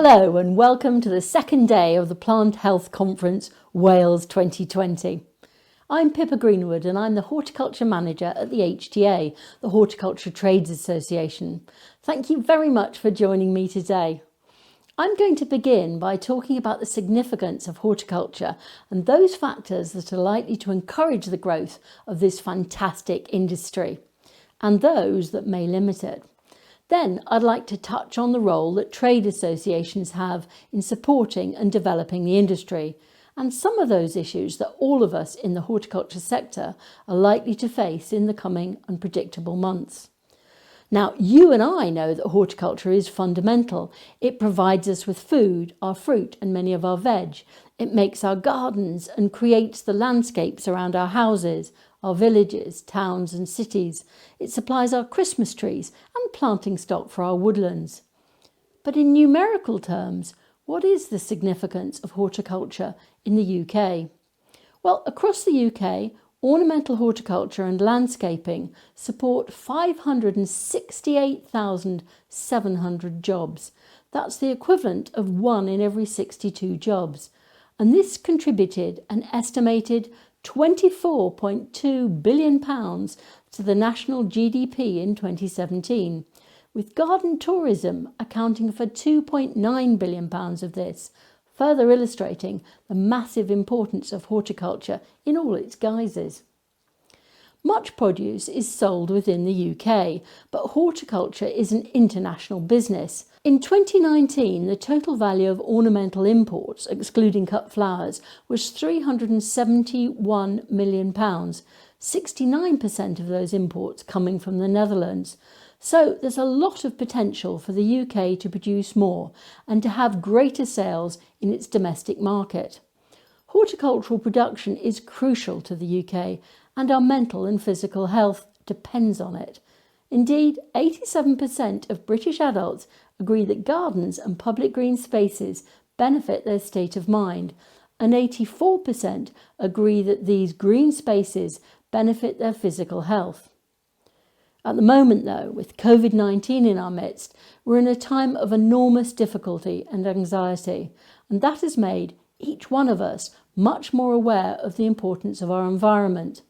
Hello and welcome to the second day of the Plant Health Conference Wales 2020. I'm Pippa Greenwood and I'm the Horticulture Manager at the HTA, the Horticulture Trades Association. Thank you very much for joining me today. I'm going to begin by talking about the significance of horticulture and those factors that are likely to encourage the growth of this fantastic industry, and those that may limit it. Then I'd like to touch on the role that trade associations have in supporting and developing the industry, and some of those issues that all of us in the horticulture sector are likely to face in the coming unpredictable months. Now, you and I know that horticulture is fundamental. It provides us with food, our fruit and many of our veg. It makes our gardens and creates the landscapes around our houses, our villages, towns and cities. It supplies our Christmas trees and planting stock for our woodlands. But in numerical terms, what is the significance of horticulture in the UK? Well, across the UK, ornamental horticulture and landscaping support 568,700 jobs. That's the equivalent of 1 in every 62 jobs. And this contributed an estimated £24.2 billion to the national GDP in 2017, with garden tourism accounting for £2.9 billion of this, further illustrating the massive importance of horticulture in all its guises. Much produce is sold within the UK, but horticulture is an international business. In 2019, the total value of ornamental imports, excluding cut flowers, was £371 million, 69% of those imports coming from the Netherlands. So there's a lot of potential for the UK to produce more and to have greater sales in its domestic market. Horticultural production is crucial to the UK, and our mental and physical health depends on it. Indeed, 87% of British adults agree that gardens and public green spaces benefit their state of mind, and 84% agree that these green spaces benefit their physical health. At the moment, though, with COVID-19 in our midst, we're in a time of enormous difficulty and anxiety, and that has made each one of us much more aware of the importance of our environment.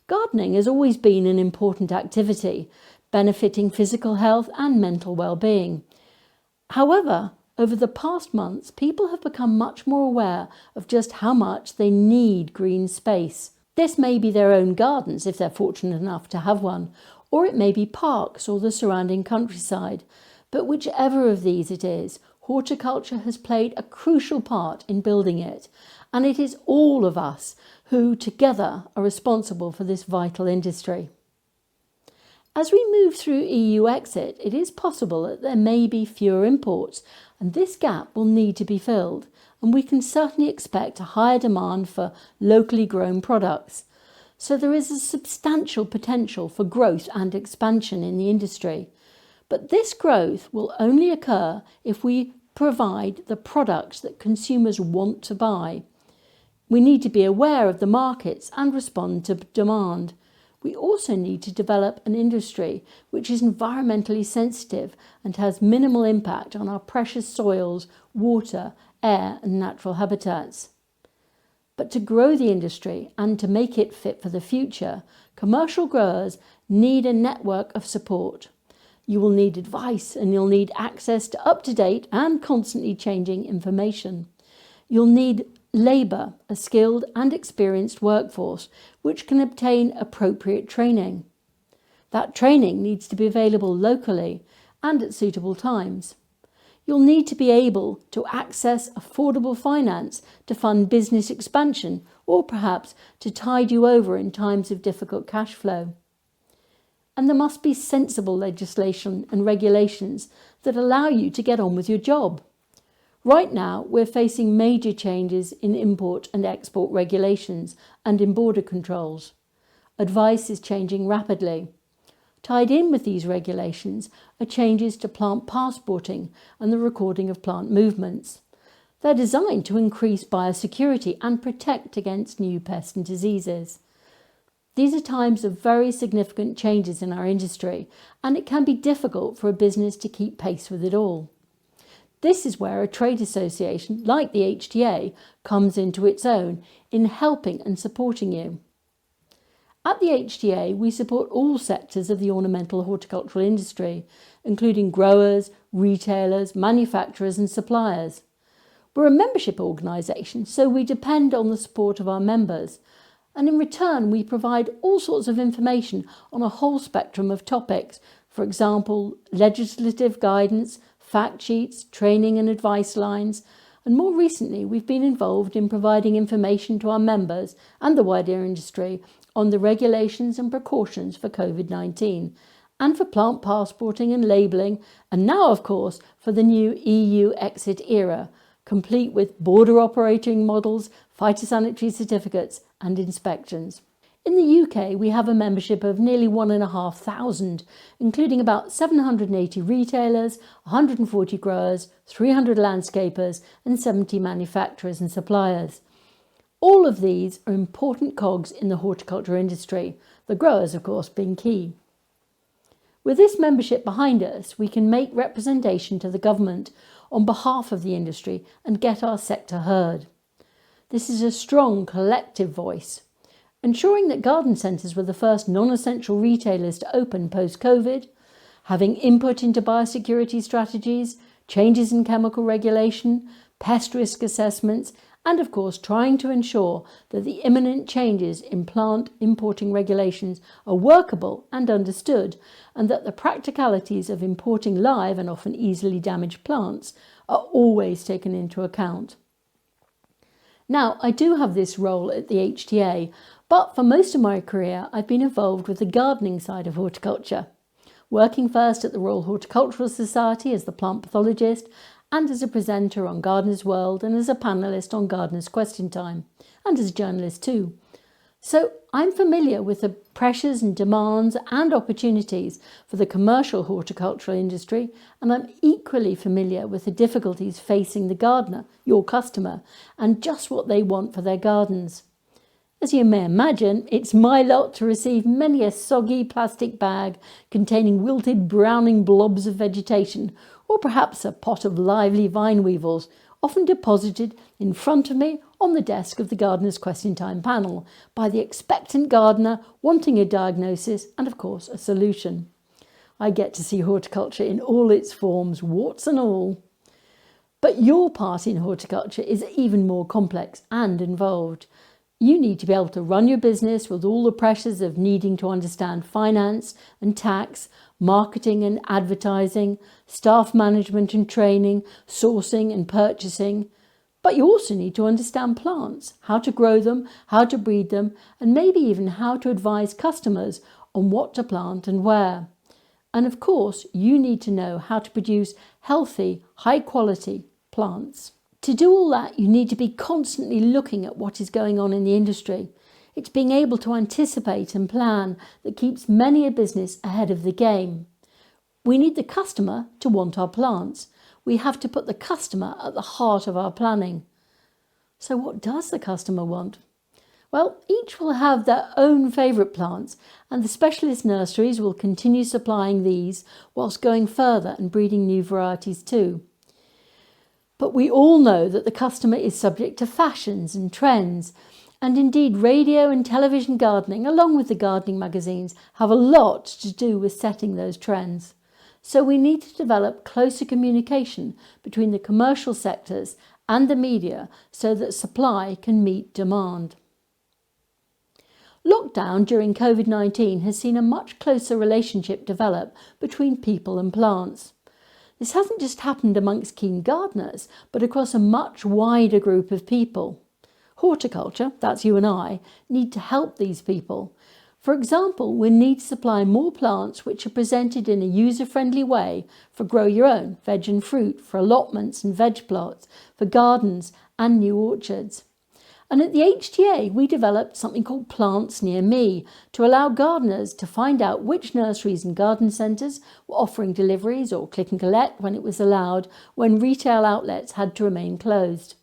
Gardening has always been an important activity, benefiting physical health and mental well-being. However, over the past months, people have become much more aware of just how much they need green space. This may be their own gardens if they're fortunate enough to have one, or it may be parks or the surrounding countryside. But whichever of these it is, horticulture has played a crucial part in building it, and it is all of us who together are responsible for this vital industry. As we move through EU exit, it is possible that there may be fewer imports, and this gap will need to be filled, and we can certainly expect a higher demand for locally grown products. So there is a substantial potential for growth and expansion in the industry. But this growth will only occur if we provide the products that consumers want to buy. We need to be aware of the markets and respond to demand. We also need to develop an industry which is environmentally sensitive and has minimal impact on our precious soils, water, air and natural habitats. But to grow the industry and to make it fit for the future, commercial growers need a network of support. You will need advice and you'll need access to up-to-date and constantly changing information. You'll need labour, a skilled and experienced workforce, which can obtain appropriate training. That training needs to be available locally and at suitable times. You'll need to be able to access affordable finance to fund business expansion or perhaps to tide you over in times of difficult cash flow. And there must be sensible legislation and regulations that allow you to get on with your job. Right now, we're facing major changes in import and export regulations and in border controls. Advice is changing rapidly. Tied in with these regulations are changes to plant passporting and the recording of plant movements. They're designed to increase biosecurity and protect against new pests and diseases. These are times of very significant changes in our industry, and it can be difficult for a business to keep pace with it all. This is where a trade association like the HTA comes into its own in helping and supporting you. At the HTA, we support all sectors of the ornamental horticultural industry, including growers, retailers, manufacturers and suppliers. We're a membership organisation, so we depend on the support of our members, and in return we provide all sorts of information on a whole spectrum of topics, for example, legislative guidance, fact sheets, training and advice lines, and more recently we've been involved in providing information to our members and the wider industry on the regulations and precautions for COVID-19 and for plant passporting and labelling, and now of course for the new EU exit era, complete with border operating models, phytosanitary certificates and inspections. In the UK, we have a membership of nearly 1,500, including about 780 retailers, 140 growers, 300 landscapers and 70 manufacturers and suppliers. All of these are important cogs in the horticulture industry, the growers of course being key. With this membership behind us, we can make representation to the government on behalf of the industry and get our sector heard. This is a strong collective voice. Ensuring that garden centres were the first non-essential retailers to open post-COVID, having input into biosecurity strategies, changes in chemical regulation, pest risk assessments, and of course trying to ensure that the imminent changes in plant importing regulations are workable and understood, and that the practicalities of importing live and often easily damaged plants are always taken into account. Now, I do have this role at the HTA, but for most of my career I've been involved with the gardening side of horticulture, working first at the Royal Horticultural Society as the plant pathologist and as a presenter on Gardener's World and as a panellist on Gardener's Question Time, and as a journalist too. So I'm familiar with the pressures and demands and opportunities for the commercial horticultural industry, and I'm equally familiar with the difficulties facing the gardener, your customer, and just what they want for their gardens. As you may imagine, it's my lot to receive many a soggy plastic bag containing wilted browning blobs of vegetation, or perhaps a pot of lively vine weevils, often deposited in front of me on the desk of the Gardener's Question Time panel by the expectant gardener wanting a diagnosis and of course a solution. I get to see horticulture in all its forms, warts and all. But your part in horticulture is even more complex and involved. You need to be able to run your business with all the pressures of needing to understand finance and tax, marketing and advertising, staff management and training, sourcing and purchasing. But you also need to understand plants, how to grow them, how to breed them, and maybe even how to advise customers on what to plant and where. And of course, you need to know how to produce healthy, high quality plants. To do all that, you need to be constantly looking at what is going on in the industry. It's being able to anticipate and plan that keeps many a business ahead of the game. We need the customer to want our plants. We have to put the customer at the heart of our planning. So what does the customer want? Well, each will have their own favourite plants, and the specialist nurseries will continue supplying these whilst going further and breeding new varieties too. But we all know that the customer is subject to fashions and trends, and indeed radio and television gardening, along with the gardening magazines, have a lot to do with setting those trends. So we need to develop closer communication between the commercial sectors and the media so that supply can meet demand. Lockdown during COVID-19 has seen a much closer relationship develop between people and plants. This hasn't just happened amongst keen gardeners, but across a much wider group of people. Horticulture, that's you and I, need to help these people. For example, we need to supply more plants which are presented in a user-friendly way for grow your own, veg and fruit, for allotments and veg plots, for gardens and new orchards. And at the HTA, we developed something called Plants Near Me to allow gardeners to find out which nurseries and garden centres were offering deliveries or click and collect when it was allowed, when retail outlets had to remain closed.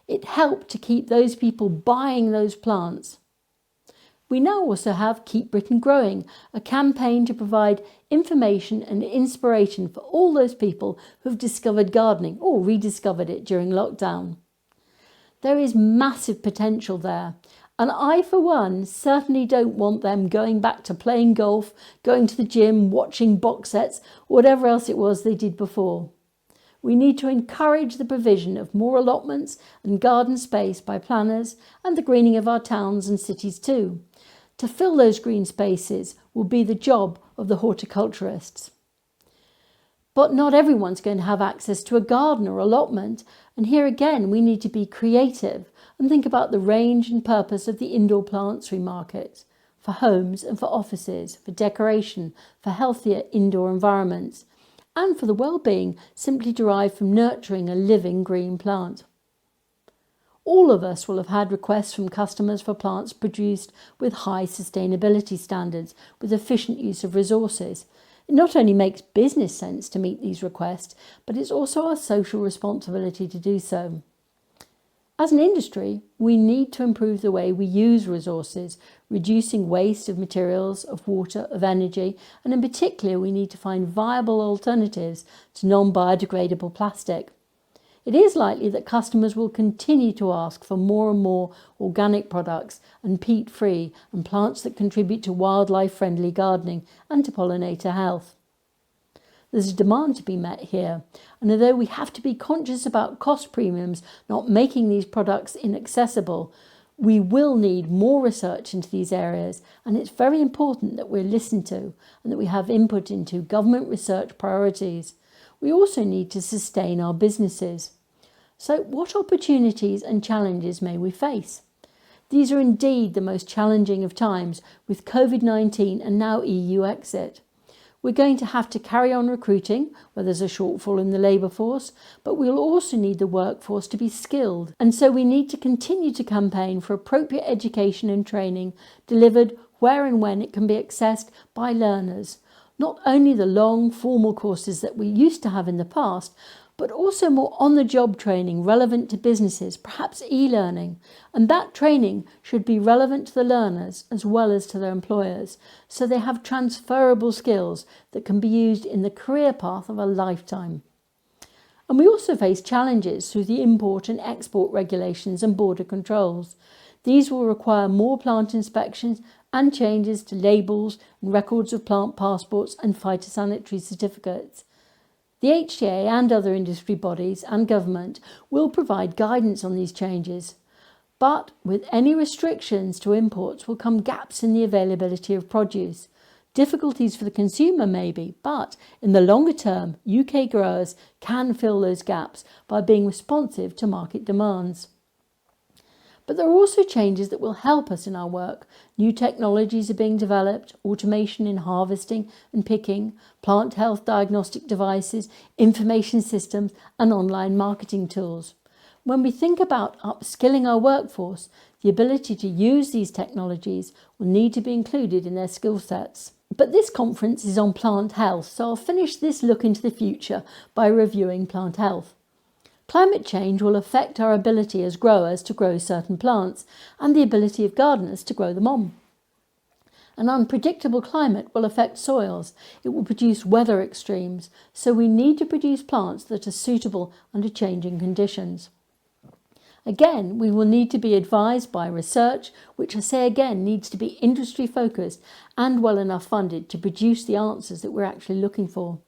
It helped to keep those people buying those plants. We now also have Keep Britain Growing, a campaign to provide information and inspiration for all those people who have discovered gardening or rediscovered it during lockdown. There is massive potential there, and I, for one, certainly don't want them going back to playing golf, going to the gym, watching box sets, whatever else it was they did before. We need to encourage the provision of more allotments and garden space by planners and the greening of our towns and cities too. To fill those green spaces will be the job of the horticulturists. But not everyone's going to have access to a garden or allotment, and here again we need to be creative and think about the range and purpose of the indoor plants we market, for homes and for offices, for decoration, for healthier indoor environments, and for the well-being simply derived from nurturing a living green plant. All of us will have had requests from customers for plants produced with high sustainability standards, with efficient use of resources. It not only makes business sense to meet these requests, but it's also our social responsibility to do so. As an industry, we need to improve the way we use resources, reducing waste of materials, of water, of energy, and in particular we need to find viable alternatives to non-biodegradable plastic. It is likely that customers will continue to ask for more and more organic products and peat-free and plants that contribute to wildlife-friendly gardening and to pollinator health. There's a demand to be met here, and although we have to be conscious about cost premiums not making these products inaccessible, we will need more research into these areas, and it's very important that we're listened to and that we have input into government research priorities. We also need to sustain our businesses. So what opportunities and challenges may we face? These are indeed the most challenging of times with COVID-19 and now EU exit. We're going to have to carry on recruiting where there's a shortfall in the labour force, but we'll also need the workforce to be skilled. And so we need to continue to campaign for appropriate education and training delivered where and when it can be accessed by learners. Not only the long formal courses that we used to have in the past, but also more on-the-job training relevant to businesses, perhaps e-learning. And that training should be relevant to the learners as well as to their employers, so they have transferable skills that can be used in the career path of a lifetime. And we also face challenges through the import and export regulations and border controls. These will require more plant inspections and changes to labels and records of plant passports and phytosanitary certificates. The HTA and other industry bodies and government will provide guidance on these changes, but with any restrictions to imports will come gaps in the availability of produce. Difficulties for the consumer maybe, but in the longer term, UK growers can fill those gaps by being responsive to market demands. But there are also changes that will help us in our work. New technologies are being developed, automation in harvesting and picking, plant health diagnostic devices, information systems and online marketing tools. When we think about upskilling our workforce, the ability to use these technologies will need to be included in their skill sets. But this conference is on plant health, so I'll finish this look into the future by reviewing plant health. Climate change will affect our ability as growers to grow certain plants and the ability of gardeners to grow them on. An unpredictable climate will affect soils. It will produce weather extremes, so we need to produce plants that are suitable under changing conditions. Again, we will need to be advised by research, which I say again needs to be industry focused and well enough funded to produce the answers that we're actually looking for.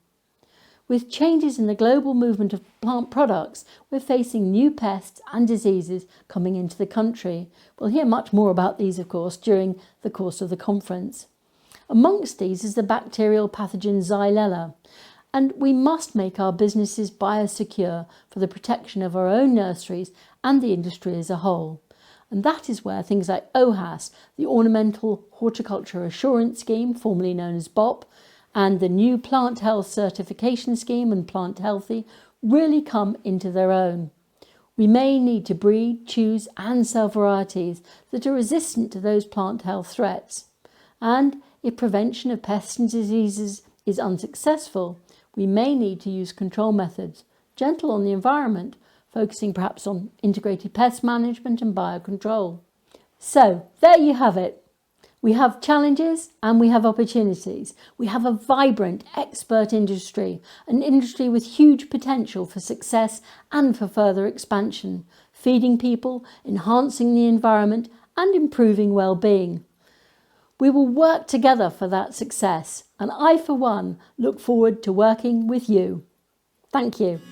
With changes in the global movement of plant products, we're facing new pests and diseases coming into the country. We'll hear much more about these, of course, during the course of the conference. Amongst these is the bacterial pathogen Xylella, and we must make our businesses biosecure for the protection of our own nurseries and the industry as a whole. And that is where things like OHAS, the Ornamental Horticulture Assurance Scheme, formerly known as BOP, and the new Plant Health Certification Scheme and Plant Healthy really come into their own. We may need to breed, choose and sell varieties that are resistant to those plant health threats. And if prevention of pests and diseases is unsuccessful, we may need to use control methods, gentle on the environment, focusing perhaps on integrated pest management and biocontrol. So there you have it. We have challenges and we have opportunities. We have a vibrant, expert industry, an industry with huge potential for success and for further expansion, feeding people, enhancing the environment and improving well-being. We will work together for that success, and I, for one, look forward to working with you. Thank you.